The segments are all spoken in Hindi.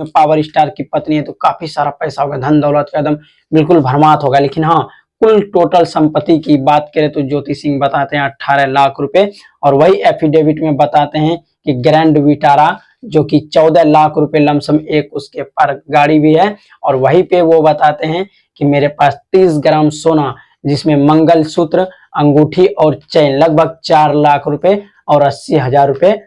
पावर स्टार की पत्नी है तो काफी सारा पैसा होगा, धन दौलत का एकदम बिल्कुल भरमात होगा। लेकिन हाँ, कुल टोटल संपत्ति की बात करें तो ज्योति सिंह बताते हैं 18 लाख रुपए, और वही एफिडेविट में बताते हैं कि ग्रैंड विटारा जो कि 14 लाख रुपए लमसम एक उसके पर गाड़ी भी है, और वहीं पे वो बताते हैं कि मेरे पास 30 ग्राम सोना जिसमें मंगलसूत्र, अंगूठी और चैन लगभग 4 लाख रुपए और 80,000 रुपए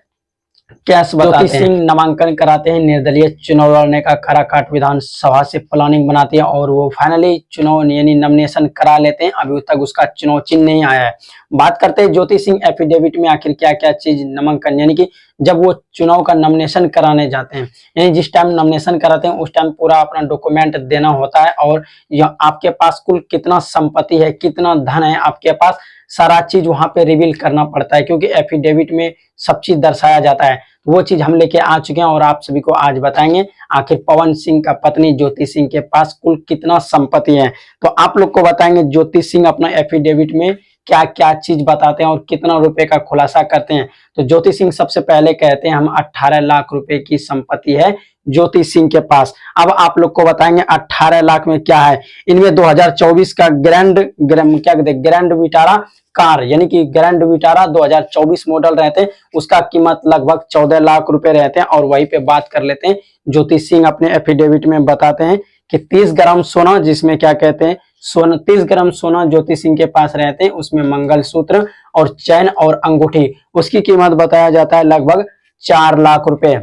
कैश बताते हैं। ज्योति सिंह नामांकन कराते हैं, निर्दलीय चुनाव लड़ने का काराकाट विधानसभा से प्लानिंग बनाती है और वो फाइनली चुनाव यानी नॉमिनेशन करा लेते हैं। अभी तक उसका चुनाव चिन्ह नहीं आया है। बात करते हैं ज्योति सिंह एफिडेविट में आखिर क्या क्या चीज नामांकन यानी कि जब वो चुनाव का नॉमिनेशन कराने जाते हैं, यानी जिस टाइम नॉमिनेशन कराते हैं उस टाइम पूरा अपना डॉक्यूमेंट देना होता है, और यह आपके पास कुल कितना संपत्ति है, कितना धन है आपके पास, सारा चीज वहां पे रिवील करना पड़ता है, क्योंकि एफिडेविट में सब चीज दर्शाया जाता है। वो चीज हम लेके आ चुके हैं और आप सभी को आज बताएंगे आखिर पवन सिंह का पत्नी ज्योति सिंह के पास कुल कितना संपत्ति है। तो आप लोग को बताएंगे ज्योति सिंह अपना एफिडेविट में क्या क्या चीज बताते हैं और कितना रुपए का खुलासा करते हैं। तो ज्योति सिंह सबसे पहले कहते हैं हम 18 लाख रुपए की संपत्ति है ज्योति सिंह के पास। अब आप लोग को बताएंगे 18 लाख में क्या है। इनमें 2024 का ग्रैंड विटारा कार यानी कि ग्रैंड विटारा 2024 मॉडल रहते हैं, उसका कीमत लगभग 14 लाख रुपए रहते हैं। और वहीं पे बात कर लेते हैं, ज्योति सिंह अपने एफिडेविट में बताते हैं कि 30 ग्राम सोना, जिसमें क्या कहते हैं सोना 30 ग्राम सोना ज्योति सिंह के पास रहते हैं, उसमें मंगलसूत्र और चैन और अंगूठी, उसकी कीमत बताया जाता है लगभग 4 लाख रुपए।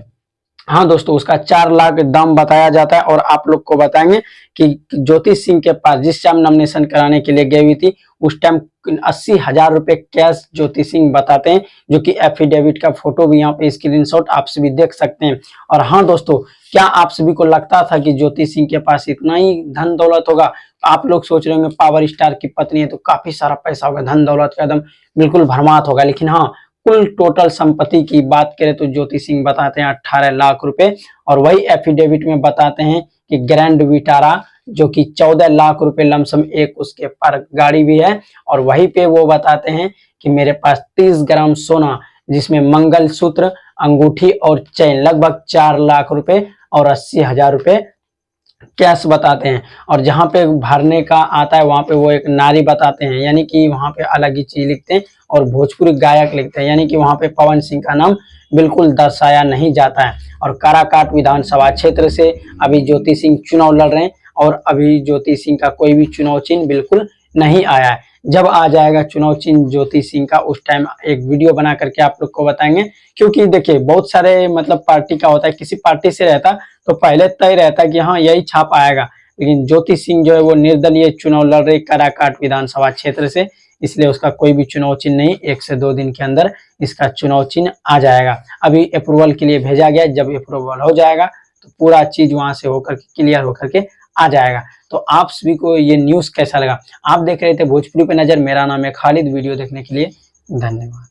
हाँ दोस्तों, उसका 4 लाख दाम बताया जाता है। और आप लोग को बताएंगे कि ज्योति सिंह के पास जिस टाइम नॉमिनेशन कराने के लिए गई हुई थी उस टाइम 80,000 रुपए कैश ज्योति सिंह बताते हैं, जो कि एफिडेविट का फोटो भी यहाँ पे स्क्रीनशॉट आप सभी देख सकते हैं। और हाँ दोस्तों, क्या आप सभी को लगता था कि ज्योति सिंह के पास इतना ही धन दौलत होगा? आप लोग सोच रहे होंगे पावर स्टार की पत्नी है तो काफी सारा पैसा होगा, धन दौलत का एकदम बिल्कुल भरमात होगा। लेकिन हाँ, कुल टोटल संपत्ति की बात करें तो ज्योति सिंह बताते हैं 18 लाख रुपए, और वही एफिडेविट में बताते हैं कि ग्रैंड विटारा जो कि 14 लाख रुपए लमसम एक उसके पर गाड़ी भी है, और वहीं पे वो बताते हैं कि मेरे पास 30 ग्राम सोना जिसमें मंगलसूत्र, अंगूठी और चैन लगभग 4 लाख रुपए और 80,000 रुपए कैश बताते हैं। और जहाँ पे भरने का आता है वहां पे वो एक नारी बताते हैं, यानी कि वहां पे अलग ही चीज लिखते हैं और भोजपुरी गायक लिखते हैं, यानी कि वहां पे पवन सिंह का नाम बिल्कुल दर्शाया नहीं जाता है। और काराकाट विधानसभा क्षेत्र से अभी ज्योति सिंह चुनाव लड़ रहे हैं, और अभी ज्योति सिंह का कोई भी चुनाव चिन्ह बिल्कुल नहीं आया है। जब आ जाएगा चुनाव चिन्ह ज्योति सिंह का, उस टाइम एक वीडियो बना करके आप लोग को बताएंगे। क्योंकि देखिए बहुत सारे मतलब पार्टी का होता है, किसी पार्टी से रहता तो पहले तय रहता कि हाँ यही छाप आएगा, लेकिन ज्योति सिंह जो है वो निर्दलीय चुनाव लड़ रही काराकाट विधानसभा क्षेत्र से, इसलिए उसका कोई भी चुनाव चिन्ह नहीं। 1 से 2 दिन के अंदर इसका चुनाव चिन्ह आ जाएगा। अभी अप्रूवल के लिए भेजा गया, जब अप्रूवल हो जाएगा तो पूरा चीज वहां से होकर क्लियर होकर के आ जाएगा। तो आप सभी को ये न्यूज कैसा लगा? आप देख रहे थे भोजपुरी पे नजर, मेरा नाम है खालिद। वीडियो देखने के लिए धन्यवाद।